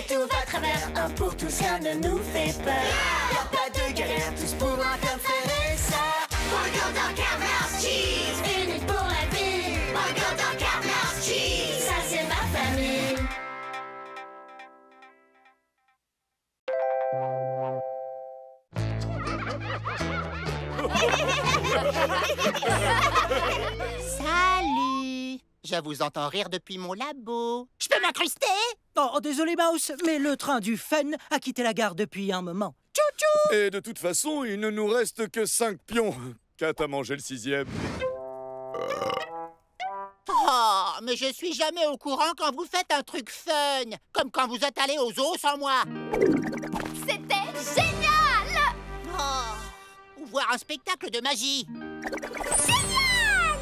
Et tout va travers, un pour tous, rien ne nous fait peur. Y'a pas de galère, tous pour un comme frères et sœurs. Burger Dunker, Mouse Cheese, unis pour la vie. Burger Dunker, Mouse Cheese, ça c'est ma famille. Salut! Je vous entends rire depuis mon labo. Je peux m'incruster? Oh, désolé, Mouse, mais le train du fun a quitté la gare depuis un moment. Tchou-tchou! Et de toute façon, il ne nous reste que 5 pions. Qu'à t'as mangé le 6e? Oh, mais je suis jamais au courant quand vous faites un truc fun. Comme quand vous êtes allé aux zoo sans moi. C'était génial! Oh, ou voir un spectacle de magie. Génial!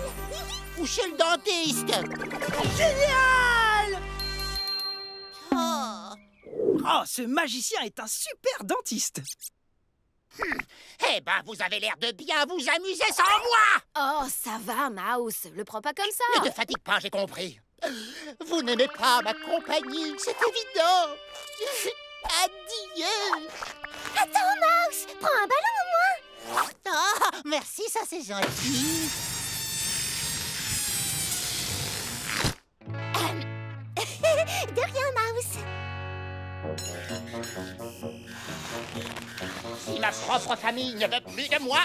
Ou chez le dentiste. Génial! Oh. Oh, ce magicien est un super dentiste. Eh ben, vous avez l'air de bien vous amuser sans moi. Oh, ça va, Mouse. Le prends pas comme Ne ça. te fatigue pas, j'ai compris. Vous n'aimez pas ma compagnie, c'est évident. Adieu. Attends, Mouse. Prends un ballon au moins. Oh, merci, ça c'est gentil. De rien, Mouse. Si ma propre famille ne veut plus de moi,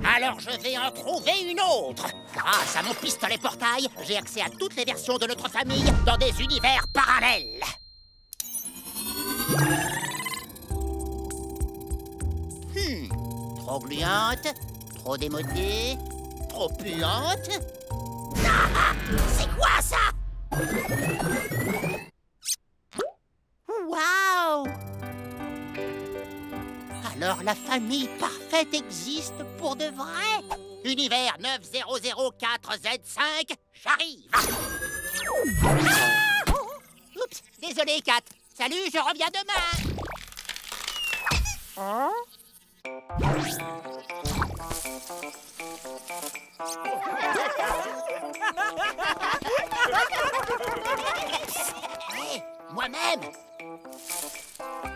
alors je vais en trouver une autre. Grâce à mon pistolet portail, j'ai accès à toutes les versions de notre famille dans des univers parallèles. Trop gluante, trop démodée, trop puante. Ah, c'est quoi ça? Waouh! Alors la famille parfaite existe pour de vrai? Univers 9004Z5, j'arrive! Ah! Oups, désolé, Kat. Salut, je reviens demain! Hein? Hey, moi-même!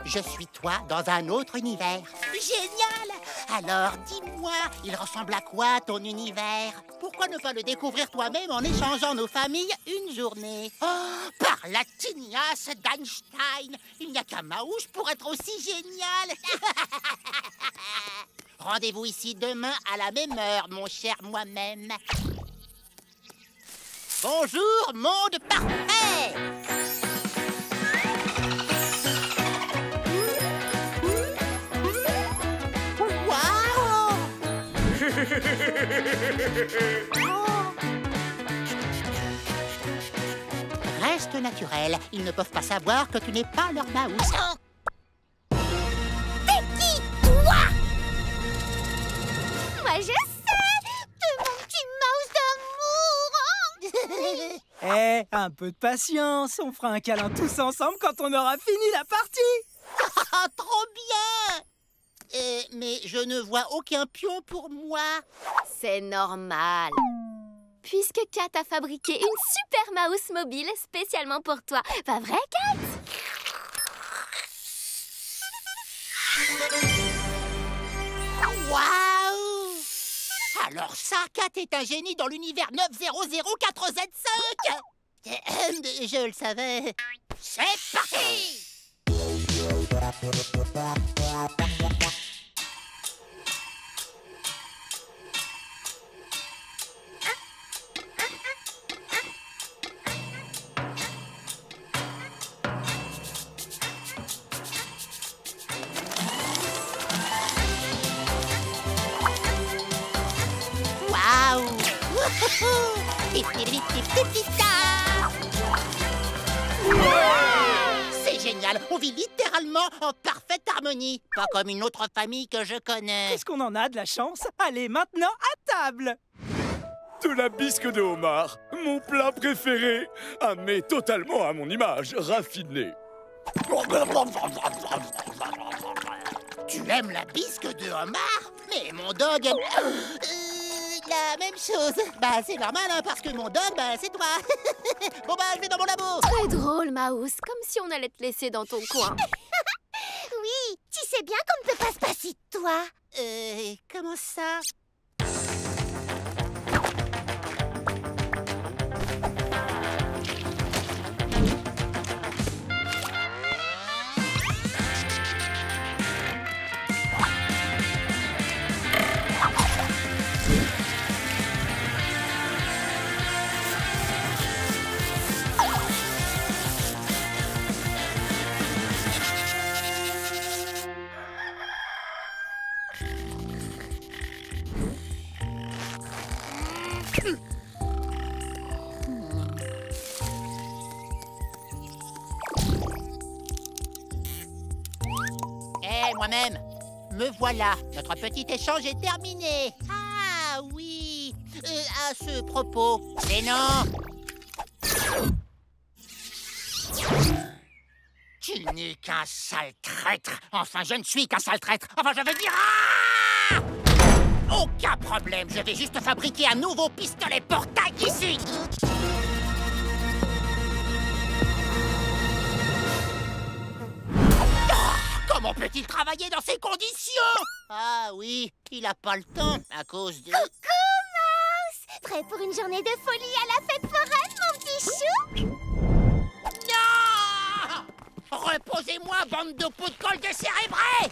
Je suis toi dans un autre univers. Génial! Alors, dis-moi, il ressemble à quoi ton univers? Pourquoi ne pas le découvrir toi-même en échangeant nos familles une journée? Oh, par la tignasse d'Einstein! Il n'y a qu'un Maouche pour être aussi génial! Rendez-vous ici demain à la même heure, mon cher moi-même. Bonjour, monde parfait! Waouh! Reste naturel, ils ne peuvent pas savoir que tu n'es pas leur Maousse. T'es qui, toi? Moi, je sais. T'es mon petit Mouse d'amour. Eh, un peu de patience, on fera un câlin tous ensemble quand on aura fini la partie. Ah, trop bien! Mais je ne vois aucun pion pour moi. C'est normal. Puisque Kat a fabriqué une super mouse mobile spécialement pour toi. Pas vrai, Kat? Waouh! Alors ça, Kat est un génie dans l'univers 9004Z5. Je le savais. C'est parti! Waouh! C'est génial, on vit littéralement en parfaite harmonie. Pas comme une autre famille que je connais. Qu'est-ce qu'on en a de la chance? Allez, maintenant à table. De la bisque de homard, mon plat préféré. Mais totalement à mon image, raffiné. Tu aimes la bisque de homard? Mais mon dog aime... La même chose. Bah, c'est normal, hein, parce que mon dog, bah, c'est toi. Bon, bah, je vais dans mon labo. Très drôle, Mouse, comme si on allait te laisser dans ton coin. Oui, tu sais bien qu'on ne peut pas se passer de toi. Comment ça? Moi-même, me voilà. Notre petit échange est terminé. Ah oui. À ce propos, mais non. Tu n'es qu'un sale traître. Enfin, je ne suis qu'un sale traître. Enfin, je veux dire... Ah! Aucun problème. Je vais juste fabriquer un nouveau pistolet portail ici. Comment peut-il travailler dans ces conditions? Ah oui, il a pas le temps à cause de... Coucou, Mouse! Prêt pour une journée de folie à la fête foraine, mon petit chou? Non! Reposez-moi, bande de pots de colle décérébrés!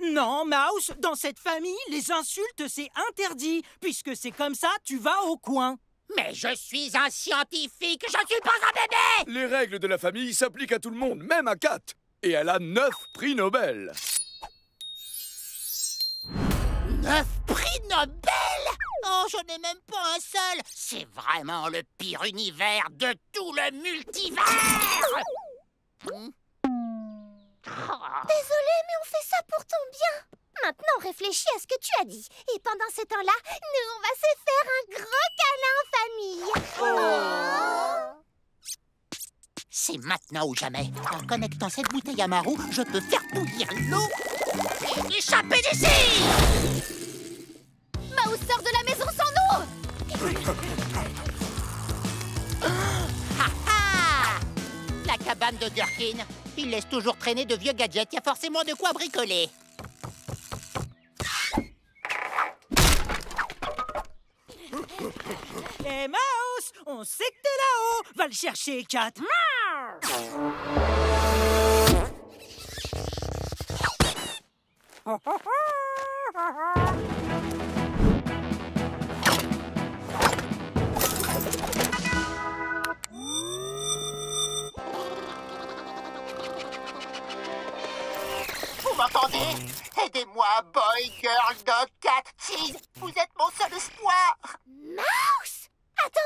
Non, Mouse, dans cette famille, les insultes, c'est interdit. Puisque c'est comme ça, tu vas au coin. Mais je suis un scientifique, je ne suis pas un bébé! Les règles de la famille s'appliquent à tout le monde, même à Kat. Et elle a 9 prix Nobel. 9 prix Nobel? Oh, je n'ai même pas un seul. C'est vraiment le pire univers de tout le multivers. Désolée, mais on fait ça pour ton bien. Maintenant, réfléchis à ce que tu as dit. Et pendant ce temps-là, nous, on va se faire un gros câlin en famille. Oh. C'est maintenant ou jamais. En connectant cette bouteille à ma roue, je peux faire bouillir l'eau et échapper d'ici. Mouse sort de la maison sans nous. Ha ha! La cabane de Gherkin. Il laisse toujours traîner de vieux gadgets. Il y a forcément de quoi bricoler. Hé, Mouse, on sait que t'es là-haut. Va le chercher, Kat. Vous m'entendez? Aidez-moi, boy, girl, dog, cat, cheese. Vous êtes mon seul espoir. Mouse! Attends,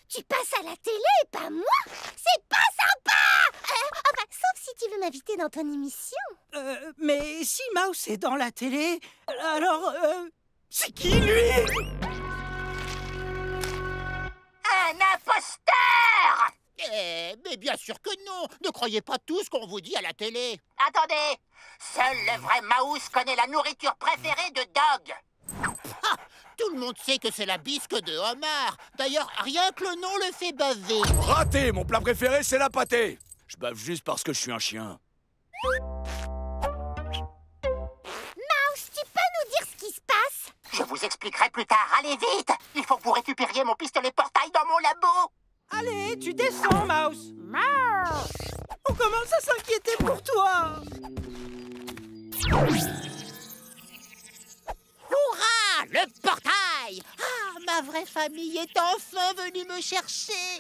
tu passes à la télé et pas moi? C'est pas sympa! Enfin, sauf si tu veux m'inviter dans ton émission. Mais si Mouse est dans la télé, alors, c'est qui, lui? Un imposteur! Mais bien sûr que non. Ne croyez pas tout ce qu'on vous dit à la télé. Attendez. Seul le vrai Mouse connaît la nourriture préférée de Dog. Ah, tout le monde sait que c'est la bisque de homard. D'ailleurs, rien que le nom le fait baver. Raté, mon plat préféré, c'est la pâtée. Je bave juste parce que je suis un chien. Mouse, tu peux nous dire ce qui se passe? Je vous expliquerai plus tard. Allez vite. Il faut que vous récupériez mon pistolet portail dans mon labo. Allez, tu descends, Mouse. On commence à s'inquiéter pour toi. Hurrah! Le portail! Ah, ma vraie famille est enfin venue me chercher.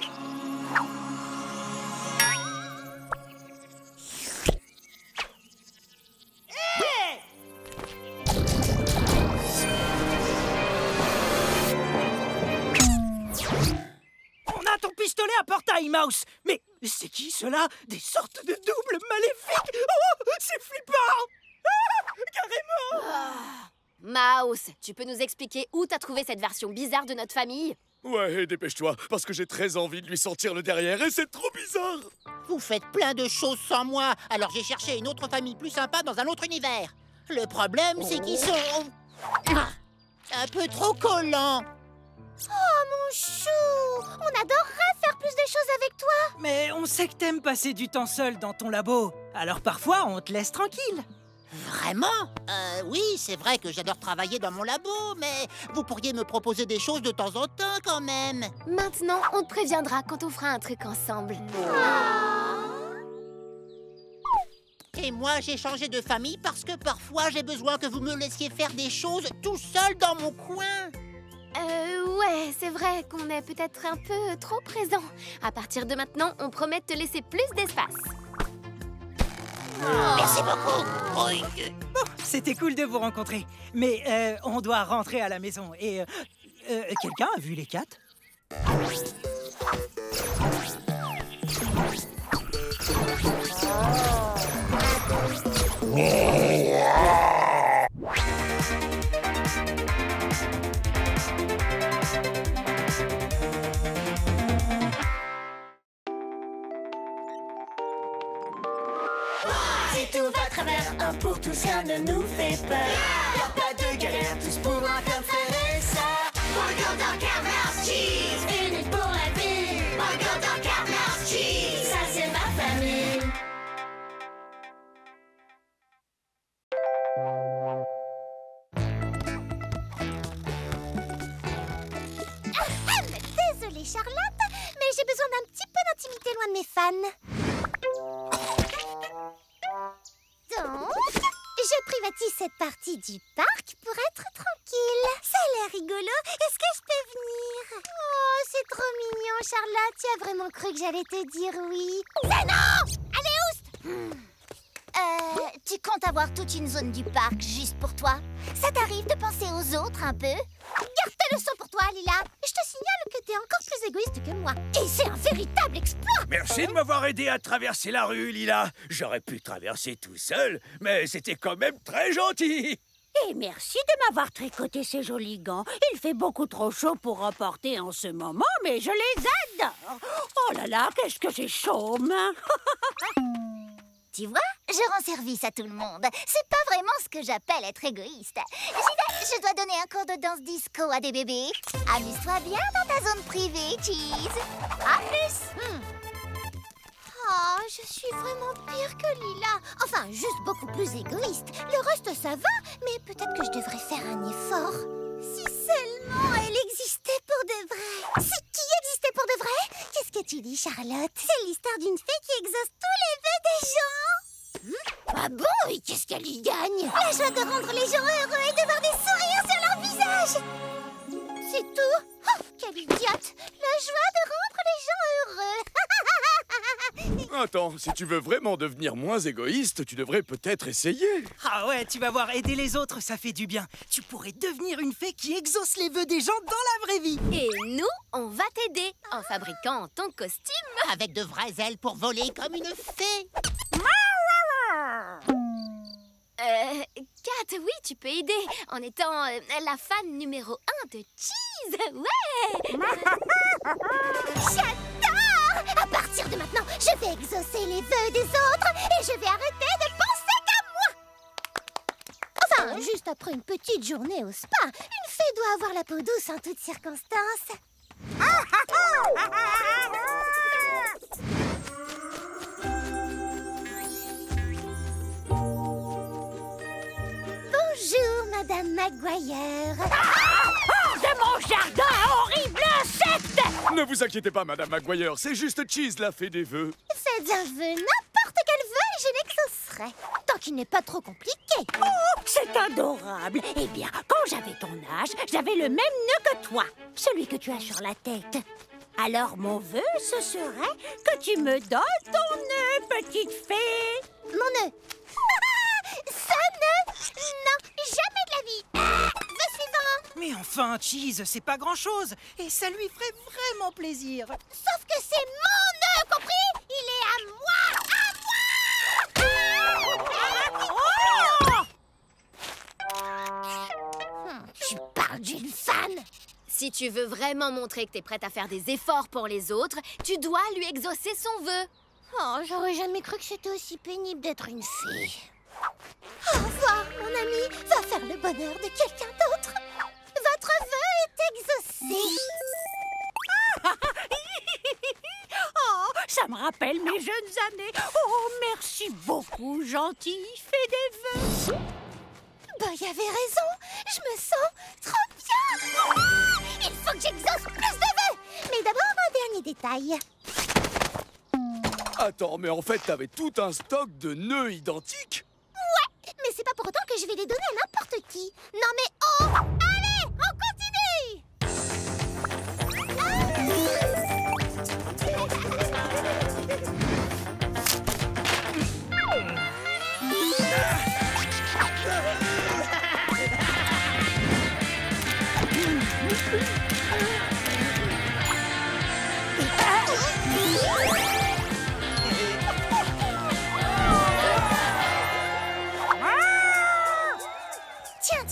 Hey! On a ton pistolet à portail, Mouse. Mais c'est qui, cela? Des sortes de doubles maléfiques? Oh, c'est flippant! Carrément! Mouse, tu peux nous expliquer où t'as trouvé cette version bizarre de notre famille? Ouais, dépêche-toi, parce que j'ai très envie de lui sortir le derrière et c'est trop bizarre. Vous faites plein de choses sans moi, alors j'ai cherché une autre famille plus sympa dans un autre univers. Le problème, c'est qu'ils sont... Un peu trop collant. Oh, mon chou! On adorerait faire plus de choses avec toi. Mais on sait que t'aimes passer du temps seul dans ton labo. Alors parfois, on te laisse tranquille. Vraiment? Oui, c'est vrai que j'adore travailler dans mon labo, mais vous pourriez me proposer des choses de temps en temps quand même. Maintenant, on te préviendra quand on fera un truc ensemble. Et moi, j'ai changé de famille parce que parfois, j'ai besoin que vous me laissiez faire des choses tout seul dans mon coin. Ouais, c'est vrai qu'on est peut-être un peu trop présent. À partir de maintenant, on promet de te laisser plus d'espace. Merci beaucoup. Oui. C'était cool de vous rencontrer. Mais on doit rentrer à la maison. Et quelqu'un a vu les 4? Si tout va à travers, un pour tous, rien ne nous fait peur. Y'a pas de galère, tous pour un comme faire ça. Burger dans Carmel's Cheese, unis pour la vie. Burger dans Carmel's Cheese, ça c'est ma famille. Désolée Charlotte, mais j'ai besoin d'un petit peu d'intimité loin de mes fans. Donc, je privatise cette partie du parc pour être tranquille. Ça a l'air rigolo. Est-ce que je peux venir? Oh, c'est trop mignon, Charlotte. Tu as vraiment cru que j'allais te dire oui? Non! Allez, oust! Tu comptes avoir toute une zone du parc juste pour toi? Ça t'arrive de penser aux autres un peu? Garde ta leçon pour toi, Lila. Je te signale que t'es encore plus égoïste que moi. Et c'est un véritable exploit! Merci de m'avoir aidé à traverser la rue, Lila. J'aurais pu traverser tout seul, mais c'était quand même très gentil. Et merci de m'avoir tricoté ces jolis gants. Il fait beaucoup trop chaud pour reporter en ce moment, mais je les adore. Oh là là, qu'est-ce que j'ai chaud, main. Tu vois, je rends service à tout le monde. C'est pas vraiment ce que j'appelle être égoïste. J'y vais, je dois donner un cours de danse disco à des bébés. Amuse-toi bien dans ta zone privée, Cheese. À plus. Oh, je suis vraiment pire que Lila. Enfin, juste beaucoup plus égoïste. Le reste, ça va, mais peut-être que je devrais faire un effort. Si seulement elle existait pour de vrai. C'est qui existait pour de vrai? Qu'est-ce que tu dis, Charlotte? C'est l'histoire d'une fée qui exauce tous les vœux des gens. Ah bon? Et qu'est-ce qu'elle y gagne? La joie de rendre les gens heureux et de voir des sourires sur leur visage. C'est tout? Oh, quelle idiote! La joie de rendre les gens heureux. Attends, si tu veux vraiment devenir moins égoïste, tu devrais peut-être essayer. Ah ouais, tu vas voir, aider les autres, ça fait du bien. Tu pourrais devenir une fée qui exauce les vœux des gens dans la vraie vie. Et nous, on va t'aider en fabriquant ton costume. Avec de vraies ailes pour voler comme une fée. Kat, oui, tu peux aider en étant la fan numéro 1 de Cheese. Ouais. J'adore! À partir de maintenant, je vais exaucer les vœux des autres et je vais arrêter de penser qu'à moi. Enfin, juste après une petite journée au spa, une fée doit avoir la peau douce en toutes circonstances. Bonjour, Madame Maguire. Hors de mon jardin, horrible insecte! Ne vous inquiétez pas, Madame Maguire, c'est juste Cheese, la fée des vœux. Faites un vœu, n'importe quel vœu, et je l'exaucerai. Tant qu'il n'est pas trop compliqué. Oh, c'est adorable. Eh bien, quand j'avais ton âge, j'avais le même nœud que toi, celui que tu as sur la tête. Alors mon vœu, ce serait que tu me donnes ton nœud, petite fée. Mon nœud. Ce nœud? Non, jamais de la vie. Vœu suivant. Mais enfin, Cheese, c'est pas grand-chose. Et ça lui ferait vraiment plaisir. Sauf que c'est mon nœud, compris? Il est à moi. Tu parles d'une fan? Si tu veux vraiment montrer que t'es prête à faire des efforts pour les autres, tu dois lui exaucer son vœu. Oh, j'aurais jamais cru que c'était aussi pénible d'être une fée. Au revoir, mon ami. Va faire le bonheur de quelqu'un d'autre. Va exaucé. Oh, ça me rappelle mes jeunes années. Oh, merci beaucoup, gentille fée des vœux. Boy avait raison. Je me sens trop bien. Il faut que j'exauce plus de vœux. Mais d'abord, un dernier détail. Attends, mais en fait, t'avais tout un stock de nœuds identiques? Ouais, mais c'est pas pour autant que je vais les donner à n'importe qui. Non mais oh! Allez, on continue!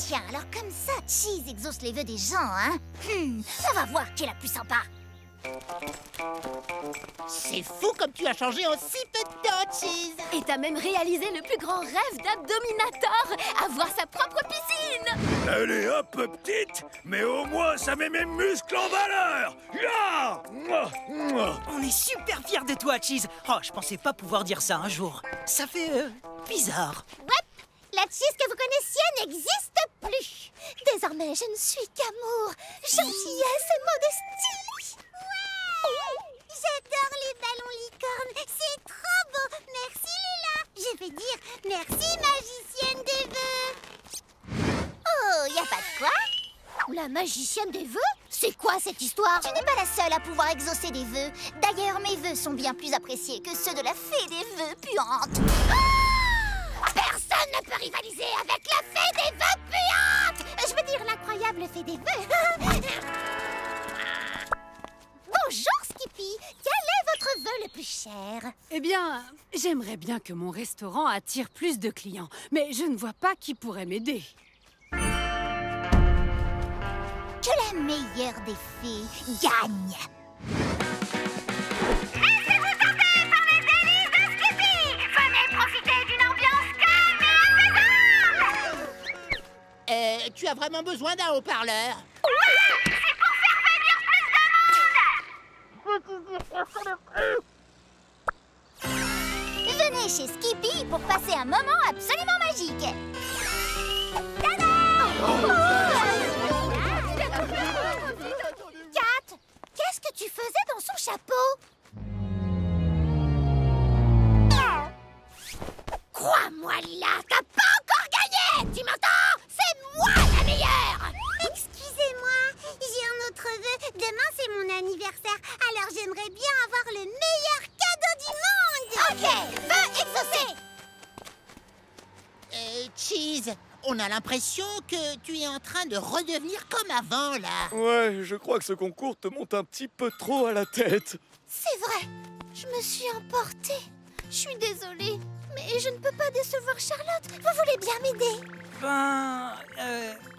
Tiens, alors comme ça, Cheese exauce les vœux des gens, hein? On va voir qui est la plus sympa. C'est fou comme tu as changé en si peu de temps, Cheese. Et t'as même réalisé le plus grand rêve d'Abdominator, avoir sa propre piscine. Elle est un peu petite, mais au moins ça met mes muscles en valeur. Ya! Mouah, mouah. On est super fiers de toi, Cheese. Oh, je pensais pas pouvoir dire ça un jour. Ça fait bizarre. Ouais, la Cheese que vous connaissiez n'existe plus. Désormais, je ne suis qu'amour, gentillesse et modestie. Ouais! J'adore les ballons licornes, c'est trop beau. Merci Lila. Je veux dire merci magicienne des vœux. Oh, y a pas de quoi? La magicienne des vœux? C'est quoi cette histoire? Tu n'es pas la seule à pouvoir exaucer des vœux. D'ailleurs, mes vœux sont bien plus appréciés que ceux de la fée des vœux puante. Personne ne peut rivaliser avec la fée des vœux puante. Je veux dire l'incroyable fée des vœux. Bonjour Skippy, quel est votre vœu le plus cher? Eh bien, j'aimerais bien que mon restaurant attire plus de clients, mais je ne vois pas qui pourrait m'aider. Que la meilleure des fées gagne. Laissez-vous tenter par les délices de Skippy. Venez profiter d'une ambiance calme et apaisante. Tu as vraiment besoin d'un haut-parleur? C'est pour faire venir plus de monde. Venez chez Skippy pour passer un moment absolument magique. Tada! Kat, qu'est-ce que tu faisais dans son chapeau? Crois-moi, Lila, t'as pas encore gagné! Tu m'entends? C'est moi la meilleure! Excusez-moi, j'ai un autre vœu. Demain, c'est mon anniversaire, alors j'aimerais bien avoir le meilleur cadeau du monde! Ok, vœu exaucé! Cheese, on a l'impression que tu es en train de redevenir comme avant, là. Ouais, je crois que ce concours te monte un petit peu trop à la tête. C'est vrai, je me suis emportée. Je suis désolée, mais je ne peux pas décevoir Charlotte. Vous voulez bien m'aider?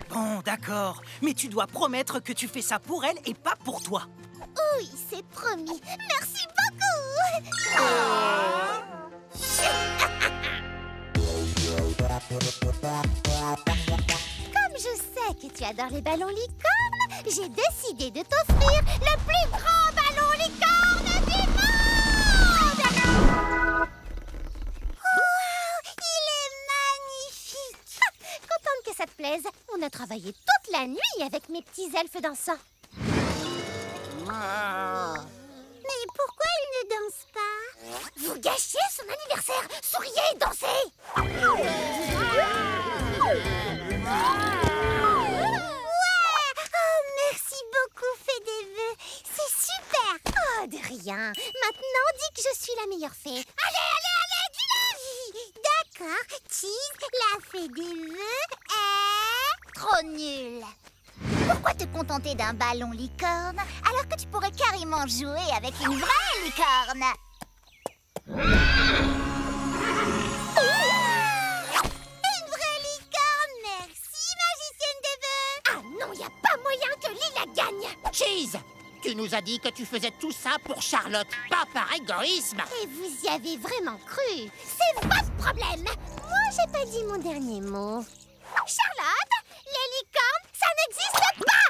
Bon, d'accord. Mais tu dois promettre que tu fais ça pour elle et pas pour toi. Oui, c'est promis. Merci beaucoup. Comme je sais que tu adores les ballons licornes, j'ai décidé de t'offrir le plus grand ballon licorne du monde. Wow, il est magnifique. Contente que ça te plaise. On a travaillé toute la nuit avec mes petits elfes dansants. Mais pourquoi il ne danse pas? Vous gâchez son anniversaire. Souriez et dansez. Ouais. Oh, merci beaucoup, fée des vœux. C'est super. Oh, de rien. Maintenant, dis que je suis la meilleure fée. Allez, dis-le. D'accord, Cheese, la fée des vœux est... trop nulle. Pourquoi te contenter d'un ballon licorne alors que tu pourrais carrément jouer avec une vraie licorne? Une vraie licorne, merci, magicienne des vœux. Ah non, y a pas moyen que Lila gagne. Cheese, tu nous as dit que tu faisais tout ça pour Charlotte, pas par égoïsme. Et vous y avez vraiment cru. C'est votre problème. Moi, j'ai pas dit mon dernier mot. Charlotte, les licornes, ça n'existe pas.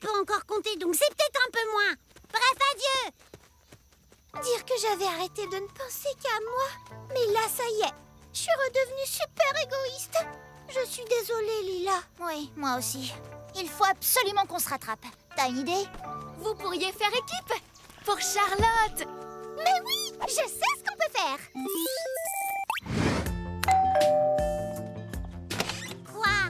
peux encore compter, donc c'est peut-être un peu moins. Bref, adieu. Dire que j'avais arrêté de ne penser qu'à moi. Mais là, ça y est. Je suis redevenue super égoïste. Je suis désolée, Lila. Oui, moi aussi. Il faut absolument qu'on se rattrape. T'as une idée? Vous pourriez faire équipe pour Charlotte. Mais oui, je sais ce qu'on peut faire. Quoi?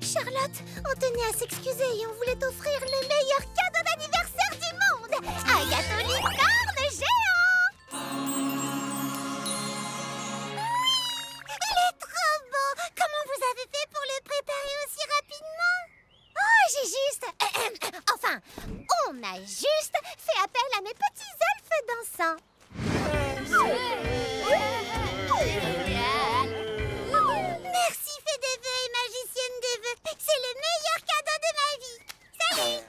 Charlotte, on tenait à s'excuser et on voulait t'offrir le meilleur cadeau d'anniversaire du monde. Un gâteau licorne géant. Il est trop beau. Comment vous avez fait pour le préparer aussi rapidement? Oh, j'ai juste... enfin, on a juste fait appel à mes petits elfes dansants. Merci, fée des vœux et magicienne des vœux. C'est le meilleur cadeau de ma vie. Salut.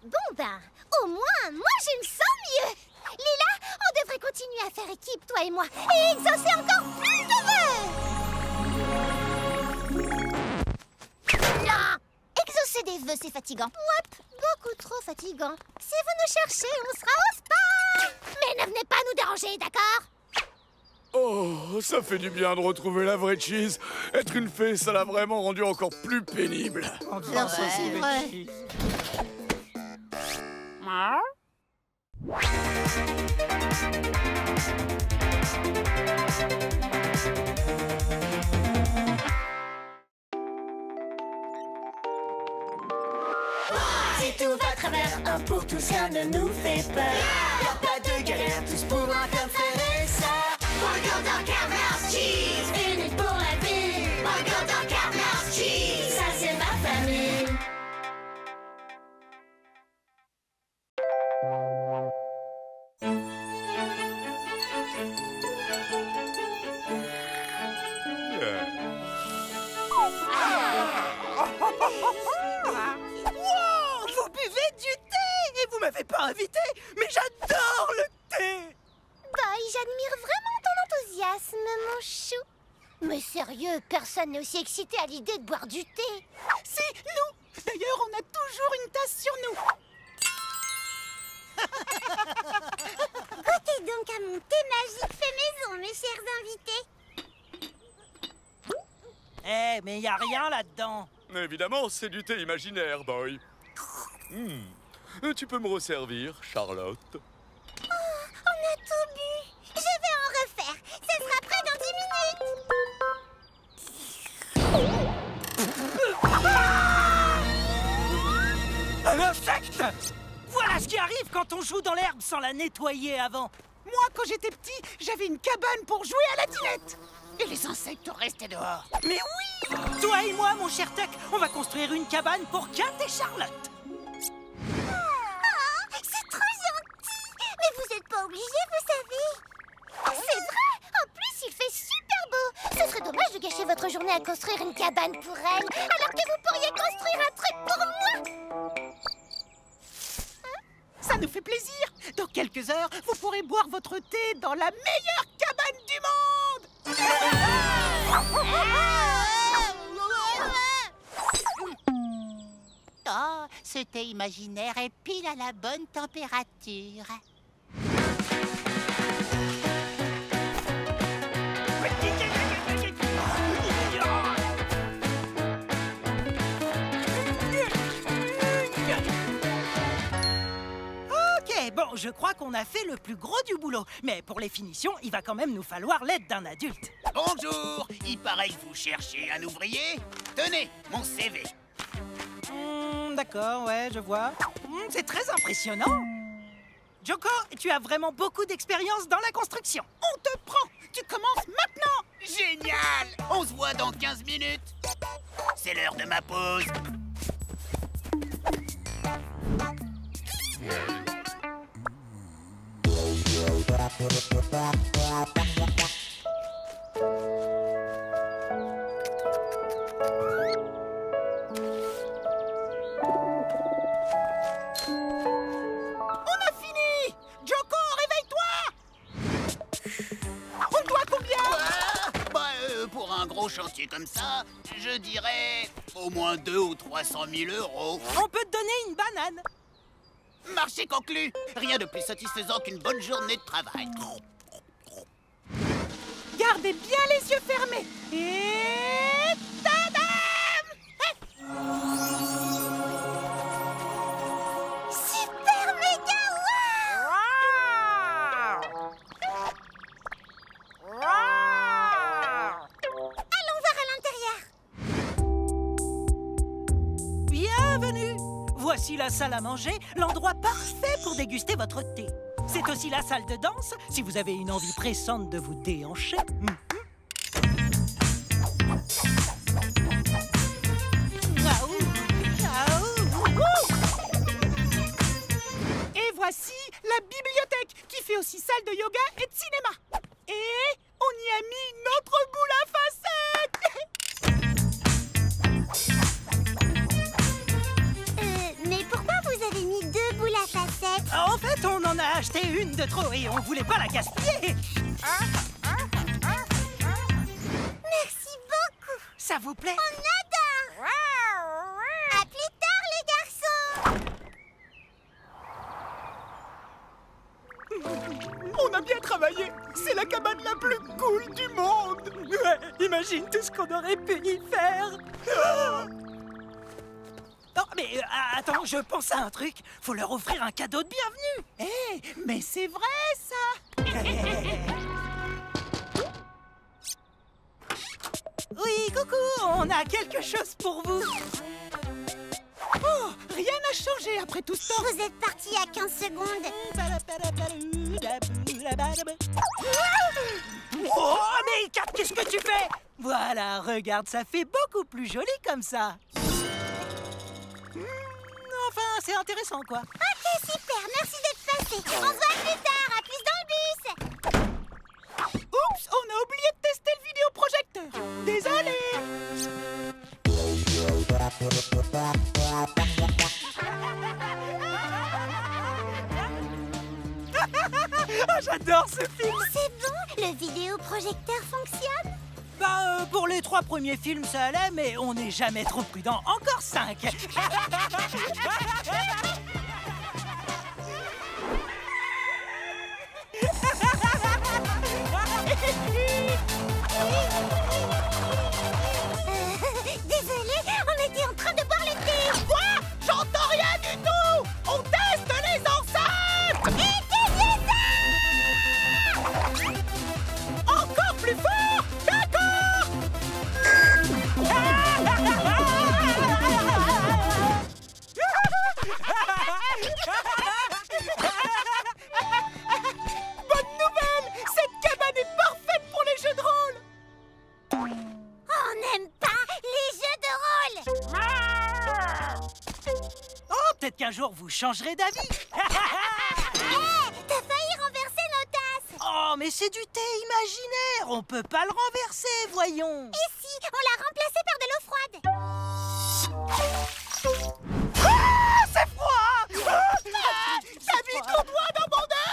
Bon ben, au moins, moi je me sens mieux. Lila, on devrait continuer à faire équipe, toi et moi, et exaucer encore plus de vœux. Non, exaucer des vœux, c'est fatigant. Wop, beaucoup trop fatigant. Si vous nous cherchez, on sera au spa. Mais ne venez pas nous déranger, d'accord? Oh, ça fait du bien de retrouver la vraie Cheese. Être une fée, ça l'a vraiment rendu encore plus pénible. Alors, ça, c'est vrai. Si tout va à travers, un pour tous, rien ne nous fait peur. Y'a pas de galère, tous pour un comme frères et sœurs. Burger dans Carmel's Cheese, unis pour la vie. Burger dans Carmel's Cheese, ça c'est ma famille. Wow, vous buvez du thé et vous m'avez pas invité. Mais j'adore le thé. Boy, j'admire vraiment ton enthousiasme, mon chou. Mais sérieux, personne n'est aussi excité à l'idée de boire du thé. Si, nous. D'ailleurs, on a toujours une tasse sur nous. Goûtez donc à mon thé magique fait maison, mes chers invités. Eh, mais y a rien là-dedans. Évidemment, c'est du thé imaginaire, Boy. Tu peux me resservir, Charlotte? On a tout bu. Je vais en refaire. Ce sera prêt dans 10 minutes. Un insecte! Voilà ce qui arrive quand on joue dans l'herbe sans la nettoyer avant. Moi, quand j'étais petit, j'avais une cabane pour jouer à la dinette. Et les insectes restaient dehors. Mais oui! Toi et moi, mon cher Tuck, on va construire une cabane pour Kat et Charlotte. Oh, c'est trop gentil. Mais vous n'êtes pas obligés, vous savez. C'est vrai. En plus, il fait super beau. Ce serait dommage de gâcher votre journée à construire une cabane pour elle, alors que vous pourriez construire un truc pour moi. Ça nous fait plaisir. Dans quelques heures, vous pourrez boire votre thé dans la meilleure cabane du monde. Oh, ce thé imaginaire est pile à la bonne température. Ok, bon, je crois qu'on a fait le plus gros du boulot. Mais pour les finitions, il va quand même nous falloir l'aide d'un adulte. Bonjour, il paraît que vous cherchez un ouvrier. Tenez, mon CV. D'accord, ouais, je vois. C'est très impressionnant. Joko, tu as vraiment beaucoup d'expérience dans la construction. On te prend. Tu commences maintenant. Génial! On se voit dans 15 minutes. C'est l'heure de ma pause. On a fini. Joko, réveille-toi. On doit combien? pour un gros chantier comme ça, je dirais au moins 200 ou 300 000 €. On peut te donner une banane. Marché conclu. Rien de plus satisfaisant qu'une bonne journée de travail. Gardez bien les yeux fermés. Et... tadam! Super méga Allons voir à l'intérieur. Bienvenue. Voici la salle à manger, l'endroit parfait pour déguster votre thé. C'est aussi la salle de danse, si vous avez une envie pressante de vous déhancher. Et voici la bibliothèque, qui fait aussi salle de yoga et de cinéma. Et on y a mis notre boule à facettes. Mais pourquoi vous avez mis 2 boules à facettes? En fait, on en a acheté une de trop et on voulait pas la gaspiller. Merci beaucoup. Ça vous plaît? On adore. À plus tard, les garçons. On a bien travaillé. C'est la cabane la plus cool du monde. Ouais, imagine tout ce qu'on aurait pu y faire. Non, mais attends, je pense à un truc. Faut leur offrir un cadeau de bienvenue. Mais c'est vrai, ça. Oui, coucou, on a quelque chose pour vous. Oh, rien n'a changé après tout ce temps. Vous êtes parti à 15 secondes. Oh, mais Kat, qu'est-ce que tu fais? Voilà, regarde, ça fait beaucoup plus joli comme ça. Enfin, c'est intéressant, quoi. Ok, super, merci d'être passé. On se voit plus tard, à plus dans le bus. Oups, on a oublié de tester le vidéoprojecteur. Désolé. Oh, j'adore ce film. C'est bon, le vidéoprojecteur fonctionne? Bah, pour les 3 premiers films, ça allait, mais on n'est jamais trop prudent. Encore 5. Désolé, on était en train de boire le thé. Quoi? J'entends rien du tout. On teste les enceintes. Éteignez ça! Encore plus fort. D'accord. Bonne nouvelle. Cette cabane est parfaite pour les jeux de rôle. On n'aime pas les jeux de rôle. Oh, peut-être qu'un jour vous changerez d'avis. T'as failli renverser nos tasses. Oh, mais c'est du thé imaginaire. On peut pas le renverser, voyons. Et si on l'a remplacé par de l'eau froide? Ah, c'est froid. T'as mis ton doigt dans mon nez.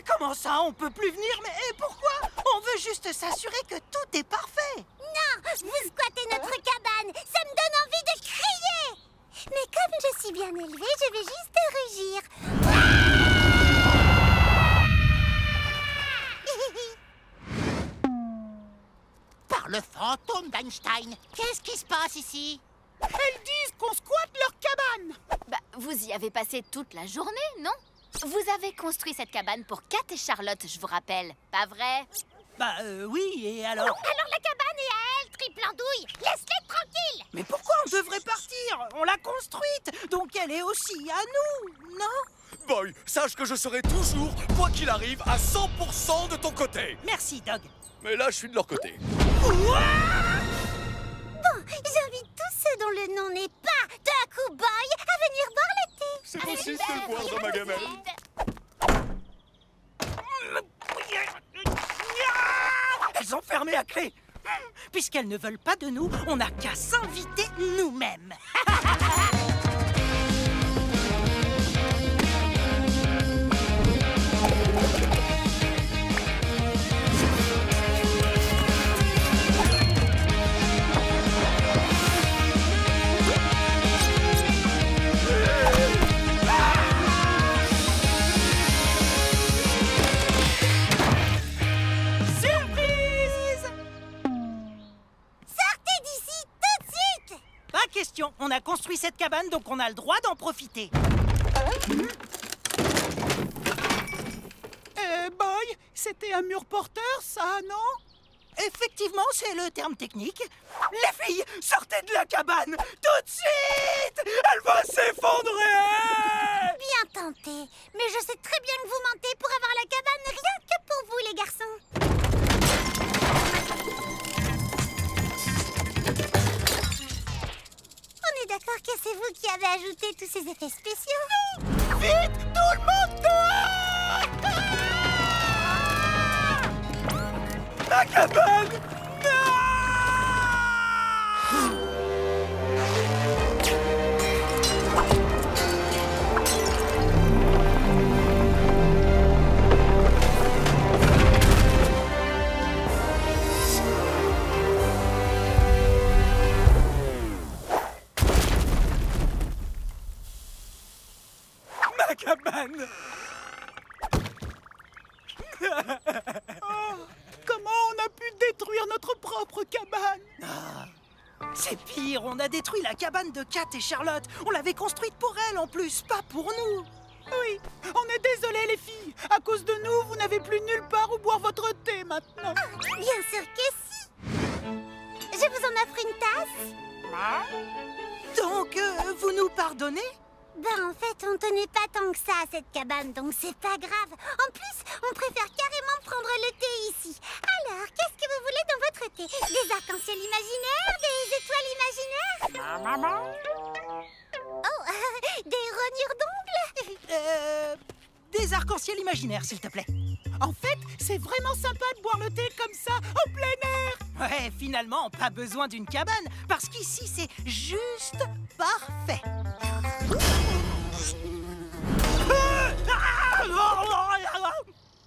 Comment ça, on peut plus venir? Mais pourquoi? On veut juste s'assurer que tout est parfait. Non, vous squattez notre cabane. Ça me donne envie de crier. Mais comme je suis bien élevée, je vais juste rugir. Par le fantôme d'Einstein, qu'est-ce qui se passe ici? Elles disent qu'on squatte leur cabane. Bah, vous y avez passé toute la journée, non? Vous avez construit cette cabane pour Kat et Charlotte, je vous rappelle. Pas vrai? Bah oui, et alors? Alors la cabane est à elle, triple andouille. Laisse-les tranquilles. Mais pourquoi on devrait partir? On l'a construite, donc elle est aussi à nous, non? Boy, sache que je serai toujours, quoi qu'il arrive, à 100% de ton côté. Merci, Doug. Mais là, je suis de leur côté. Bon, j'invite tous ceux dont le nom n'est pas Daku Boy à venir boire le thé. C'est possible de le voir dans ma gamelle. Elles ont fermé à clé. Puisqu'elles ne veulent pas de nous, on n'a qu'à s'inviter nous-mêmes. On a construit cette cabane, donc on a le droit d'en profiter. Boy, c'était un mur porteur, ça, non? Effectivement, c'est le terme technique. Les filles, sortez de la cabane, tout de suite! Elle va s'effondrer! Bien tenté. Mais je sais très bien que vous mentez pour avoir la cabane, rien que pour vous, les garçons. On est d'accord que c'est vous qui avez ajouté tous ces effets spéciaux. Vite, tout le monde dehors! La cabane! Ma cabane! Oh, comment on a pu détruire notre propre cabane? C'est pire, on a détruit la cabane de Kat et Charlotte. On l'avait construite pour elles en plus, pas pour nous. Oui, on est désolé les filles. À cause de nous, vous n'avez plus nulle part où boire votre thé maintenant. Bien sûr que si. Je vous en offre une tasse. Donc, vous nous pardonnez? Ben, en fait, on tenait pas tant que ça à cette cabane, donc c'est pas grave. En plus, on préfère carrément prendre le thé ici. Alors, qu'est-ce que vous voulez dans votre thé? Des arcs-en-ciel imaginaires? Des étoiles imaginaires? Oh, des rognures d'ongles? Des arcs-en-ciel imaginaires, s'il te plaît. En fait, c'est vraiment sympa de boire le thé comme ça, en plein air. Ouais, finalement, pas besoin d'une cabane, parce qu'ici, c'est juste parfait.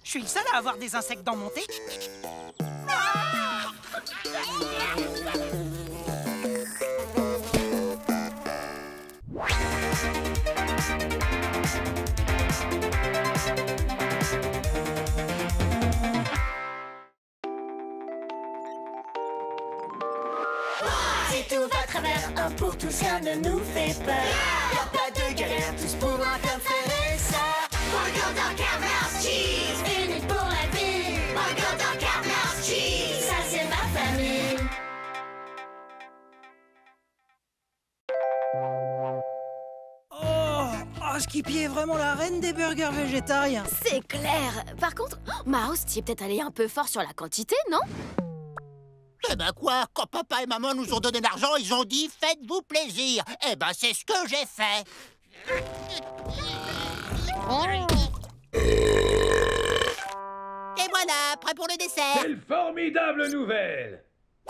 Je suis le seul à avoir des insectes dans mon thé. Si tout va à travers, un pour tous, rien ne nous fait peur. Y'a pas de galère, tous pour un comme frère et sœur. Burger dans Carmel's Cheese, unis pour la vie. Burger dans Carmel's Cheese, ça c'est ma famille. Skippy est vraiment la reine des burgers végétariens. C'est clair. Par contre, Mouse, t'y es peut-être allé un peu fort sur la quantité, non? Eh ben quoi, quand papa et maman nous ont donné l'argent, ils ont dit « Faites-vous plaisir ». Eh ben c'est ce que j'ai fait. Et voilà, prêt pour le dessert. Quelle formidable nouvelle!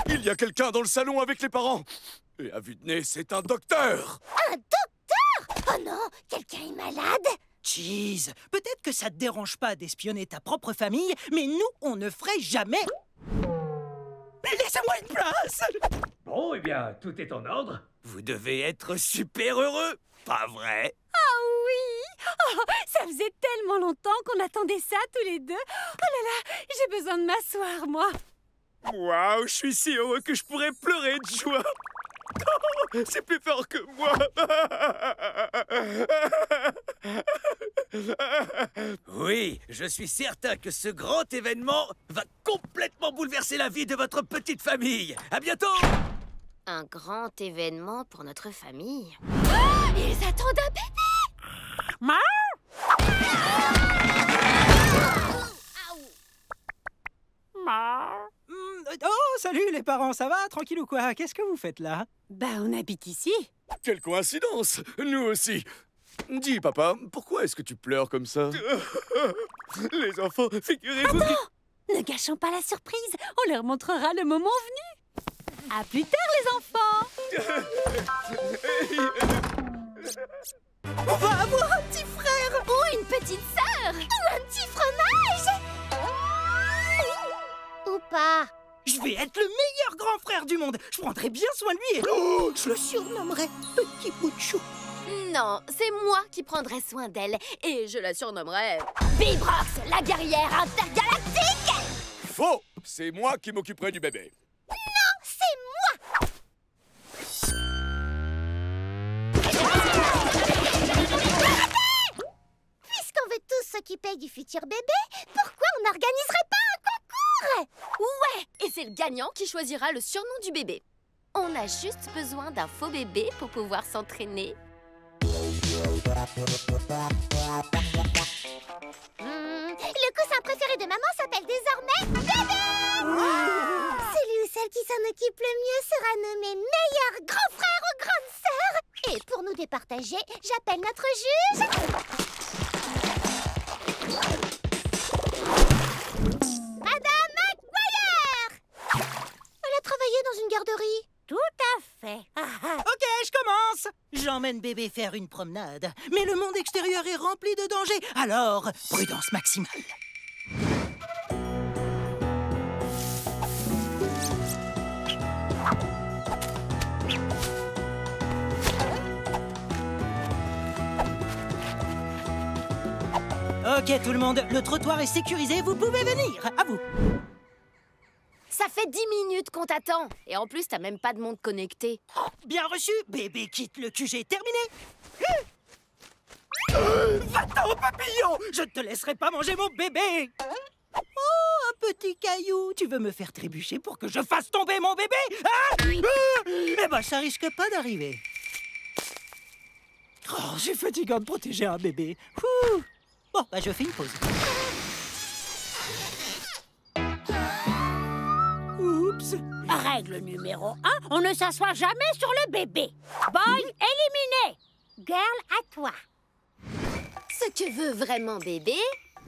Il y a quelqu'un dans le salon avec les parents. Et à vue de nez, c'est un docteur. Un docteur? Oh non, quelqu'un est malade? Cheese, peut-être que ça te dérange pas d'espionner ta propre famille, mais nous, on ne ferait jamais. Laissez-moi une place! Bon, eh bien, tout est en ordre. Vous devez être super heureux, pas vrai? Oh oui! Oh, ça faisait tellement longtemps qu'on attendait ça tous les deux. Oh là là, j'ai besoin de m'asseoir, moi. Waouh, je suis si heureux que je pourrais pleurer de joie. Oh, c'est plus fort que moi. Oui, je suis certain que ce grand événement va complètement bouleverser la vie de votre petite famille. À bientôt. Un grand événement pour notre famille. Oh, ils attendent un bébé! Oh, salut les parents, ça va? Tranquille ou quoi? Qu'est-ce que vous faites là? Bah, on habite ici. Quelle coïncidence. Nous aussi. Dis, papa, pourquoi est-ce que tu pleures comme ça? Les enfants, figurez-vous... Attends! Ne gâchons pas la surprise. On leur montrera le moment venu. À plus tard, les enfants. On va avoir un petit frère! Ou une petite sœur! Ou un petit fromage? Ou pas? Je vais être le meilleur grand frère du monde. Je prendrai bien soin de lui et je le surnommerai Petit Bout de Chou. Non, c'est moi qui prendrai soin d'elle. Et je la surnommerai Vibrox, la guerrière intergalactique! Faux! C'est moi qui m'occuperai du bébé. Non, c'est moi! taille du futur bébé, pourquoi on n'organiserait pas un concours? Ouais, et c'est le gagnant qui choisira le surnom du bébé. On a juste besoin d'un faux bébé pour pouvoir s'entraîner. Le coussin préféré de maman s'appelle désormais bébé. Celui ou celle qui s'en occupe le mieux sera nommé meilleur grand frère ou grande sœur. Et pour nous départager, j'appelle notre juge... Madame McGuire. Elle a travaillé dans une garderie. Tout à fait. Ok, je commence. J'emmène bébé faire une promenade. Mais le monde extérieur est rempli de dangers. Alors, prudence maximale. Ok, tout le monde, le trottoir est sécurisé. Vous pouvez venir. À vous. Ça fait 10 minutes qu'on t'attend. Et en plus, t'as même pas de monde connecté. Bien reçu. Bébé quitte le QG. Terminé. Va-t'en, papillon. Je ne te laisserai pas manger mon bébé. Oh, un petit caillou. Tu veux me faire trébucher pour que je fasse tomber mon bébé, hein? Eh ben, ça risque pas d'arriver. Oh, c'est fatigant de protéger un bébé. Ouh. Bon, bah, je fais une pause. Oups. Règle numéro 1, on ne s'assoit jamais sur le bébé. Boy, éliminé. Girl, à toi. Ce que veut vraiment bébé,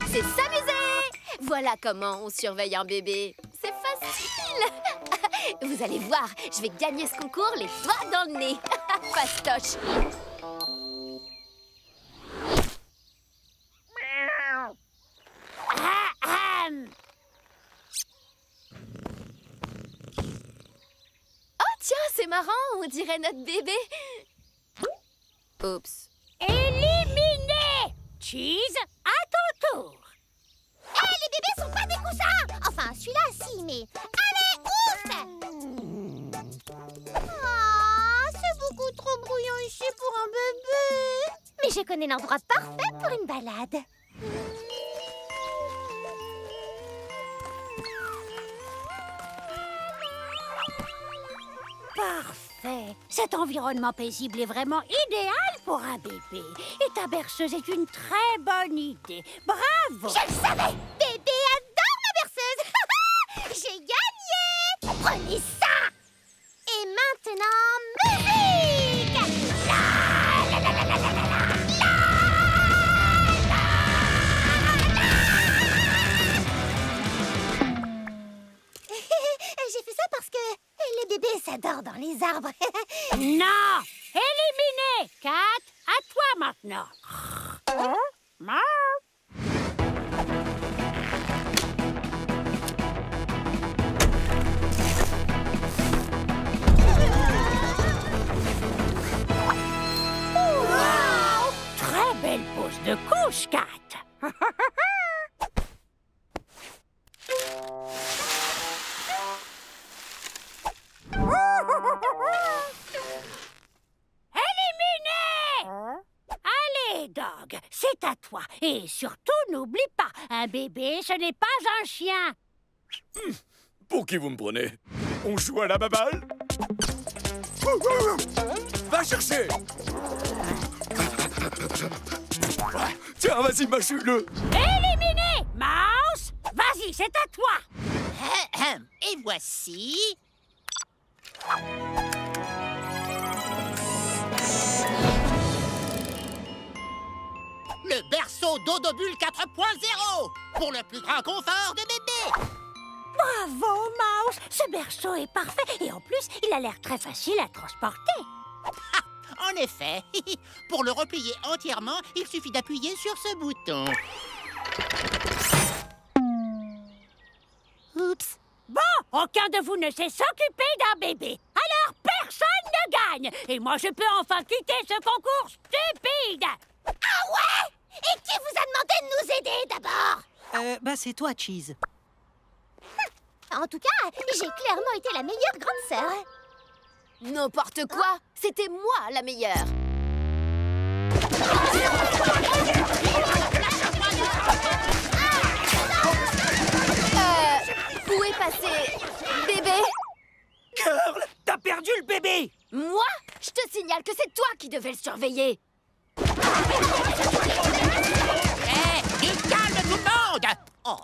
c'est s'amuser. Voilà comment on surveille un bébé. C'est facile. Vous allez voir, je vais gagner ce concours les doigts dans le nez. Fastoche. Oh tiens, c'est marrant, on dirait notre bébé. Oups. Éliminé. Cheese, à ton tour. Hé, les bébés sont pas des coussins. Enfin, celui-là, si, mais... Allez, ouf. Oh, c'est beaucoup trop bruyant ici pour un bébé. Mais je connais l'endroit parfait pour une balade. Parfait. Cet environnement paisible est vraiment idéal pour un bébé. Et ta berceuse est une très bonne idée. Bravo. Je le savais. Bébé adore ma berceuse. J'ai gagné. Prenez ça. Et maintenant, musique. La, la, la, la, la, la, la, la, J'ai fait ça parce que les bébés s'adorent dans les arbres. Non. Éliminé. Kat, à toi maintenant. Wow. Très belle pose de couche, Kat. Éliminé! Allez, Dog, c'est à toi. Et surtout, n'oublie pas, un bébé, ce n'est pas un chien. Pour qui vous me prenez? On joue à la baballe? Va chercher! Tiens, vas-y, mâche-le! Éliminé! Mouse, vas-y, c'est à toi. Et voici... le berceau Dodobule 4.0 pour le plus grand confort de bébé. Bravo, Mouse. Ce berceau est parfait. Et en plus, il a l'air très facile à transporter. En effet, pour le replier entièrement, il suffit d'appuyer sur ce bouton. Oups. Bon, aucun de vous ne sait s'occuper d'un bébé. Alors, personne ne gagne. Et moi, je peux enfin quitter ce concours stupide. Ah ouais? Et qui vous a demandé de nous aider d'abord? Bah c'est toi, Cheese. En tout cas, j'ai clairement été la meilleure grande sœur. N'importe quoi. C'était moi la meilleure. c'est... bébé. Girl, t'as perdu le bébé! Moi? Je te signale que c'est toi qui devais le surveiller. Du calme, tout le monde! Oh,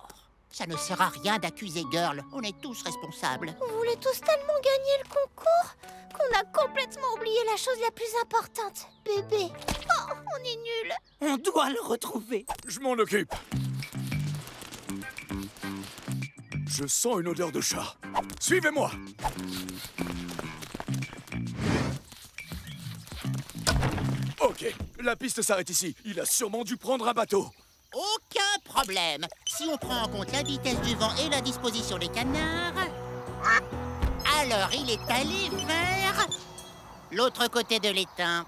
ça ne sert à rien d'accuser Girl. On est tous responsables. On voulait tous tellement gagner le concours qu'on a complètement oublié la chose la plus importante. Bébé. Oh, on est nuls. On doit le retrouver. Je m'en occupe. Je sens une odeur de chat. Suivez-moi. Ok, la piste s'arrête ici. Il a sûrement dû prendre un bateau. Aucun problème. Si on prend en compte la vitesse du vent et la disposition des canards, alors il est allé vers l'autre côté de l'étang.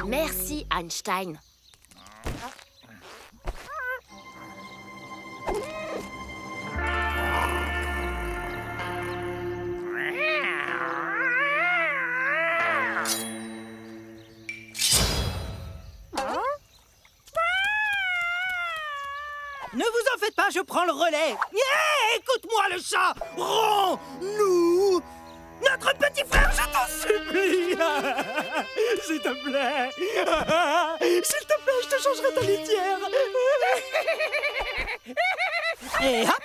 Merci, Einstein. Ne vous en faites pas, je prends le relais. Yeah, écoute-moi le chat. Rends-nous notre petit frère, je t'en supplie. S'il te plaît. S'il te plaît, je te changerai ta litière. Et hop.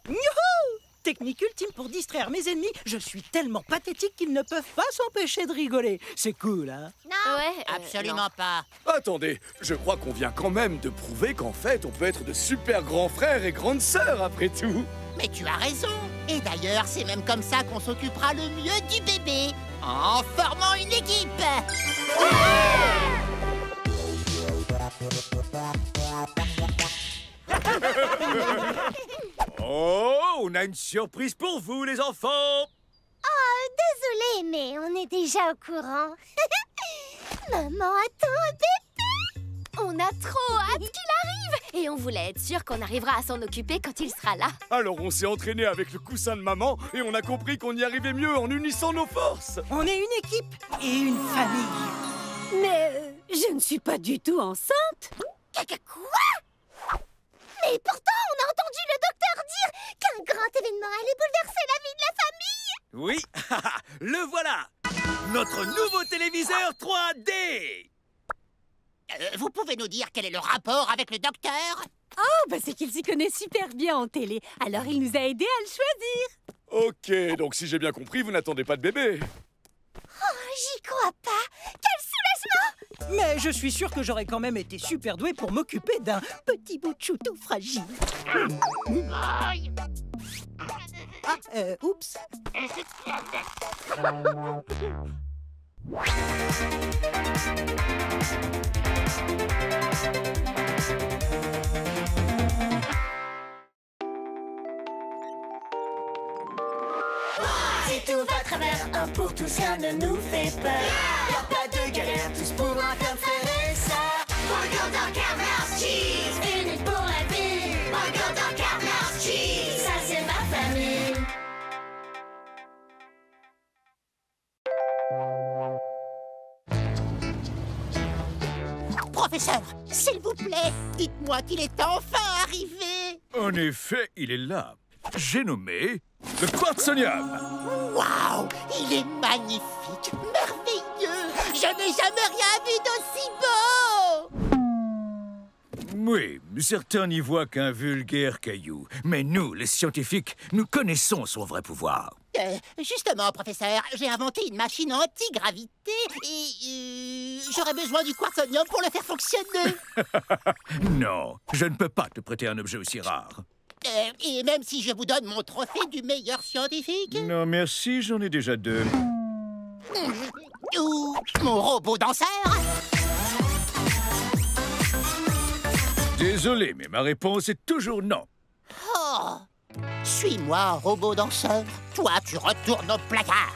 Youhou! Technique ultime pour distraire mes ennemis. Je suis tellement pathétique qu'ils ne peuvent pas s'empêcher de rigoler. C'est cool, hein? Non. Ouais, Absolument pas. Attendez, je crois qu'on vient quand même de prouver qu'en fait, on peut être de super grands frères et grandes sœurs, après tout. Mais tu as raison. Et d'ailleurs, c'est même comme ça qu'on s'occupera le mieux du bébé. En formant une équipe. Oh, on a une surprise pour vous, les enfants! Oh, désolé, mais on est déjà au courant. Maman attend un bébé. On a trop hâte qu'il arrive. Et on voulait être sûr qu'on arrivera à s'en occuper quand il sera là. Alors on s'est entraîné avec le coussin de maman et on a compris qu'on y arrivait mieux en unissant nos forces. On est une équipe et une famille. Mais je ne suis pas du tout enceinte. Quoi? Mais pourtant, on a entendu le docteur dire qu'un grand événement allait bouleverser la vie de la famille. Oui, le voilà! Notre nouveau téléviseur 3D! Vous pouvez nous dire quel est le rapport avec le docteur? Oh, bah c'est qu'il s'y connaît super bien en télé. Alors il nous a aidés à le choisir. Ok, donc si j'ai bien compris, vous n'attendez pas de bébé. Oh, j'y crois pas. Quel soulagement! Mais je suis sûr que j'aurais quand même été super doué pour m'occuper d'un petit bout de chou tout fragile. Oups. Si tout va à travers, un pour tous, rien ne nous fait peur. Y'a pas de galère, tous pour un comme faire et ça. Burger dans Carmel's Cheese, unis pour la vie. Burger dans Carmel's Cheese, ça c'est ma famille. Professeur, s'il vous plaît, dites-moi qu'il est enfin arrivé. En effet, il est là. J'ai nommé le quartzonium. Waouh, il est magnifique, merveilleux. Je n'ai jamais rien vu d'aussi beau. Oui, certains n'y voient qu'un vulgaire caillou. Mais nous, les scientifiques, nous connaissons son vrai pouvoir. Justement, professeur, j'ai inventé une machine anti-gravité et j'aurais besoin du quartzonium pour le faire fonctionner. Non, je ne peux pas te prêter un objet aussi rare. Et même si je vous donne mon trophée du meilleur scientifique? Non, merci, j'en ai déjà 2. Ou mon robot danseur? Désolé, mais ma réponse est toujours non. Oh. Suis-moi, robot danseur. Toi, tu retournes au placard.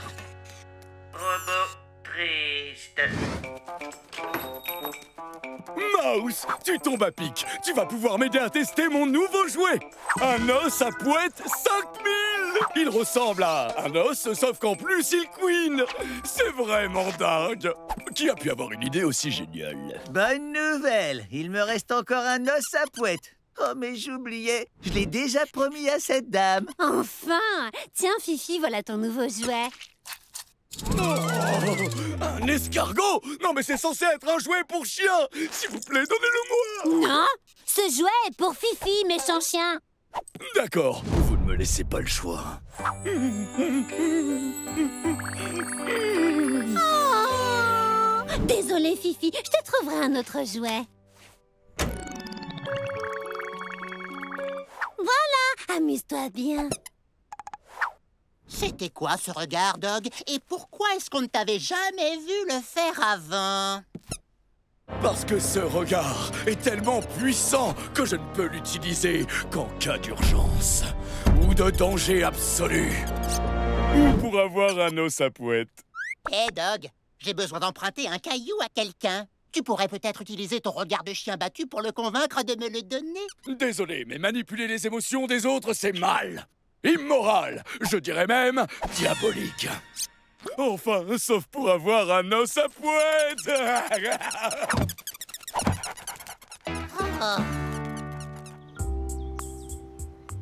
Robot triste. Mouse, tu tombes à pic. Tu vas pouvoir m'aider à tester mon nouveau jouet. Un os à poète 5000. Il ressemble à un os, sauf qu'en plus, il couine. C'est vraiment dingue. Qui a pu avoir une idée aussi géniale? Bonne nouvelle. Il me reste encore un os à poète. Oh, mais j'oubliais. Je l'ai déjà promis à cette dame. Enfin! Tiens, Fifi, voilà ton nouveau jouet. Oh, un escargot? Non, mais c'est censé être un jouet pour chien. S'il vous plaît, donnez-le-moi. Non! Ce jouet est pour Fifi, méchant chien. D'accord, vous ne me laissez pas le choix. Oh! Désolée, Fifi, je te trouverai un autre jouet. Voilà, amuse-toi bien. C'était quoi ce regard, Dog? Et pourquoi est-ce qu'on ne t'avait jamais vu le faire avant? Parce que ce regard est tellement puissant que je ne peux l'utiliser qu'en cas d'urgence ou de danger absolu. Ou pour avoir un os à poète. Hé, Dog, j'ai besoin d'emprunter un caillou à quelqu'un. Tu pourrais peut-être utiliser ton regard de chien battu pour le convaincre de me le donner. Désolé, mais manipuler les émotions des autres, c'est mal. Immoral, je dirais même diabolique. Enfin, sauf pour avoir un os à poète. Oh.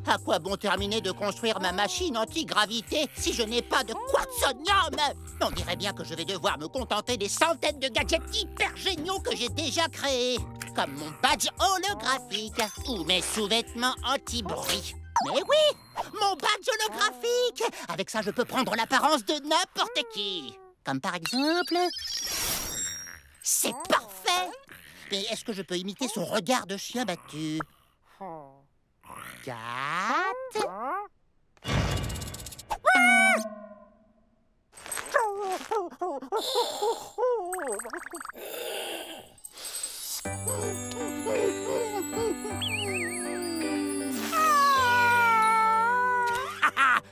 À quoi bon terminer de construire ma machine anti-gravité si je n'ai pas de quartzonium? On dirait bien que je vais devoir me contenter des centaines de gadgets hyper géniaux que j'ai déjà créés, comme mon badge holographique ou mes sous-vêtements anti-bruit. Mais oui, mon badge holographique! Avec ça, je peux prendre l'apparence de n'importe qui. Comme par exemple... C'est parfait! Mais est-ce que je peux imiter son regard de chien battu? 4...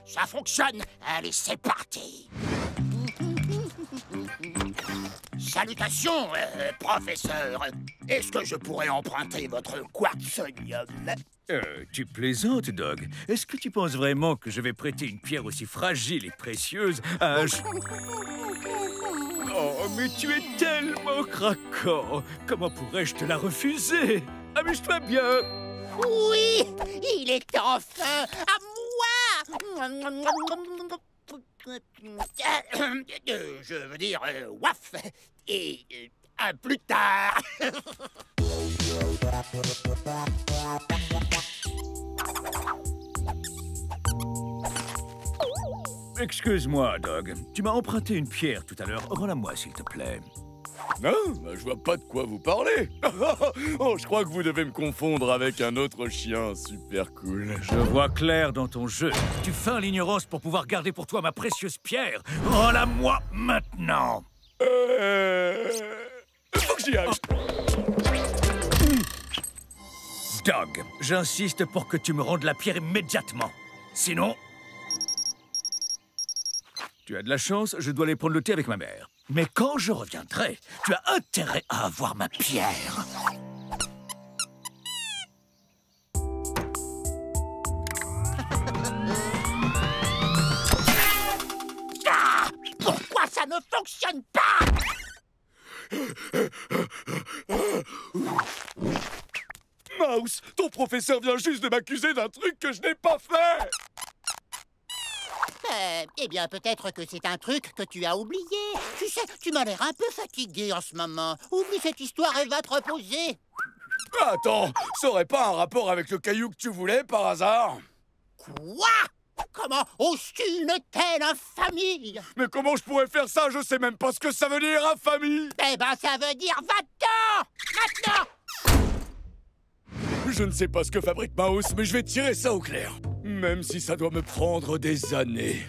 Ça fonctionne! Allez, c'est parti! Salutations, professeur! Est-ce que je pourrais emprunter votre quartzonium? Tu plaisantes, Dog. Est-ce que tu penses vraiment que je vais prêter une pierre aussi fragile et précieuse à un... Oh, mais tu es tellement craquant. Comment pourrais-je te la refuser? Amuse-toi bien. Oui! Il est enfin à moi! Je veux dire, waf! Et à plus tard! Excuse-moi, Dog. Tu m'as emprunté une pierre tout à l'heure. Rends-la-moi, s'il te plaît. Non, je vois pas de quoi vous parlez. Oh, je crois que vous devez me confondre avec un autre chien super cool. Je vois clair dans ton jeu. Tu feins l'ignorance pour pouvoir garder pour toi ma précieuse pierre. Rends-la-moi maintenant. Faut que j'y aille. Dog, j'insiste pour que tu me rendes la pierre immédiatement. Sinon... Tu as de la chance, je dois aller prendre le thé avec ma mère. Mais quand je reviendrai, tu as intérêt à avoir ma pierre. Ah! Pourquoi ça ne fonctionne pas? Mouse, ton professeur vient juste de m'accuser d'un truc que je n'ai pas fait. Eh bien, peut-être que c'est un truc que tu as oublié. Tu sais, tu m'as l'air un peu fatigué en ce moment. Oublie cette histoire et va te reposer. Attends, ça aurait pas un rapport avec le caillou que tu voulais, par hasard? Quoi? Comment oses-tu une telle infamie? Mais comment je pourrais faire ça? Je sais même pas ce que ça veut dire, infamie. Eh ben, ça veut dire va-t'en! Maintenant! Je ne sais pas ce que fabrique Mouse, mais je vais tirer ça au clair. Même si ça doit me prendre des années.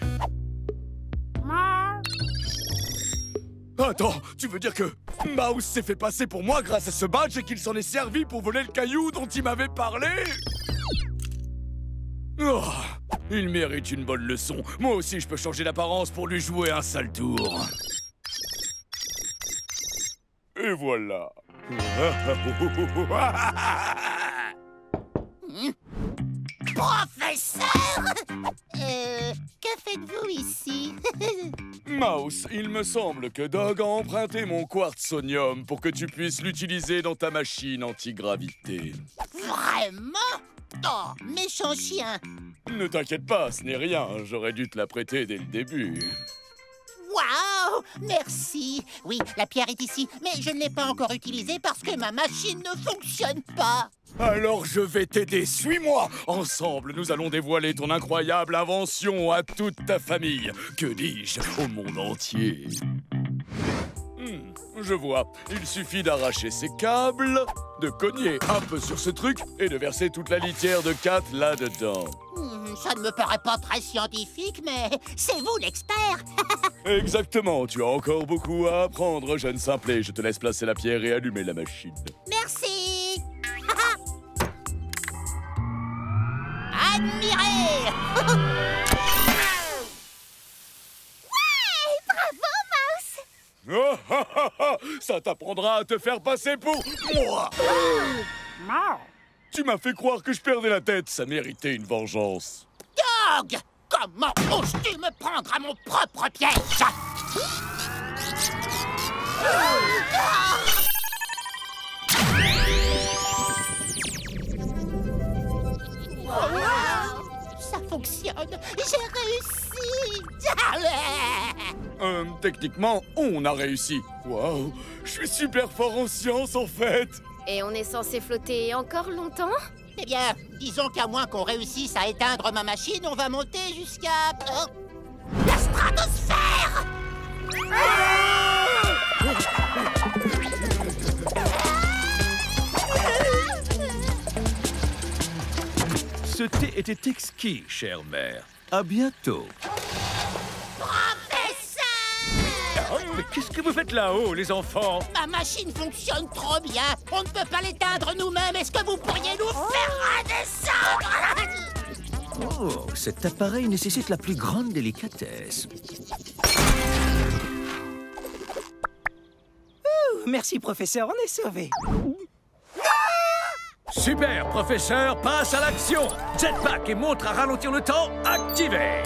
Attends, tu veux dire que Mouse s'est fait passer pour moi grâce à ce badge et qu'il s'en est servi pour voler le caillou dont il m'avait parlé? Oh, il mérite une bonne leçon. Moi aussi, je peux changer d'apparence pour lui jouer un sale tour. Et voilà. Professeur! Que faites-vous ici? Mouse, il me semble que Dog a emprunté mon quartzonium pour que tu puisses l'utiliser dans ta machine anti-gravité. Vraiment? Oh, méchant chien. Ne t'inquiète pas, ce n'est rien. J'aurais dû te la prêter dès le début. Waouh! Merci. Oui, la pierre est ici, mais je ne l'ai pas encore utilisée parce que ma machine ne fonctionne pas. Alors je vais t'aider, suis-moi. Ensemble, nous allons dévoiler ton incroyable invention à toute ta famille. Que dis-je, au monde entier. Je vois. Il suffit d'arracher ces câbles, de cogner un peu sur ce truc et de verser toute la litière de Cat là-dedans. Ça ne me paraît pas très scientifique, mais c'est vous l'expert. Exactement, tu as encore beaucoup à apprendre, jeune simplet. Je te laisse placer la pierre et allumer la machine. Merci. Admirez. Ça t'apprendra à te faire passer pour moi. Tu m'as fait croire que je perdais la tête. Ça méritait une vengeance. Dog! Comment oses-tu me prendre à mon propre piège? Ça fonctionne. J'ai réussi. Techniquement, on a réussi. Waouh, je suis super fort en science, en fait. Et on est censé flotter encore longtemps? Eh bien, disons qu'à moins qu'on réussisse à éteindre ma machine, on va monter jusqu'à... la stratosphère! Ce thé était exquis, chère mère. À bientôt. Mais qu'est-ce que vous faites là-haut, les enfants? Ma machine fonctionne trop bien. On ne peut pas l'éteindre nous-mêmes. Est-ce que vous pourriez nous faire redescendre? Oh, cet appareil nécessite la plus grande délicatesse. Merci, professeur, on est sauvés. Super, professeur, passe à l'action. Jetpack et montre à ralentir le temps activés.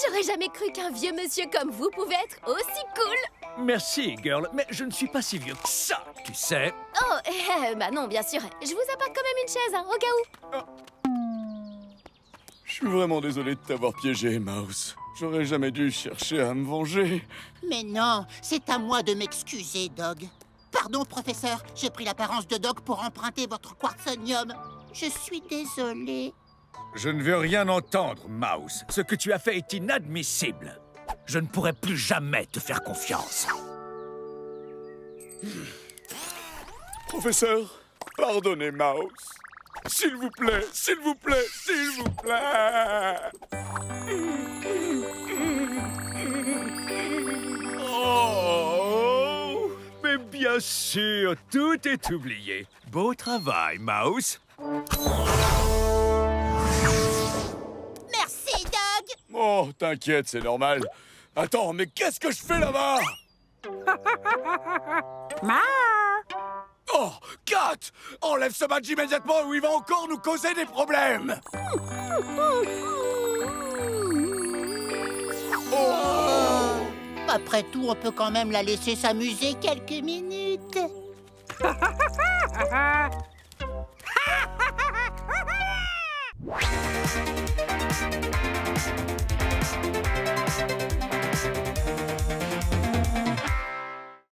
J'aurais jamais cru qu'un vieux monsieur comme vous pouvait être aussi cool. Merci, girl, mais je ne suis pas si vieux que ça, tu sais. Oh, bah non, bien sûr. Je vous apporte quand même une chaise, hein, au cas où. Je suis vraiment désolé de t'avoir piégé, Mouse. J'aurais jamais dû chercher à me venger. Mais non, c'est à moi de m'excuser, Dog. Pardon, professeur, j'ai pris l'apparence de Dog pour emprunter votre quartzonium. Je suis désolé. Je ne veux rien entendre, Mouse. Ce que tu as fait est inadmissible. Je ne pourrai plus jamais te faire confiance. Professeur, pardonnez Mouse. S'il vous plaît, s'il vous plaît, s'il vous plaît. Oh, mais bien sûr, tout est oublié. Beau travail, Mouse. Merci, Dog. Oh, t'inquiète, c'est normal. Attends, mais qu'est-ce que je fais là-bas? Oh, Cat! Enlève ce badge immédiatement ou il va encore nous causer des problèmes! Après tout, on peut quand même la laisser s'amuser quelques minutes.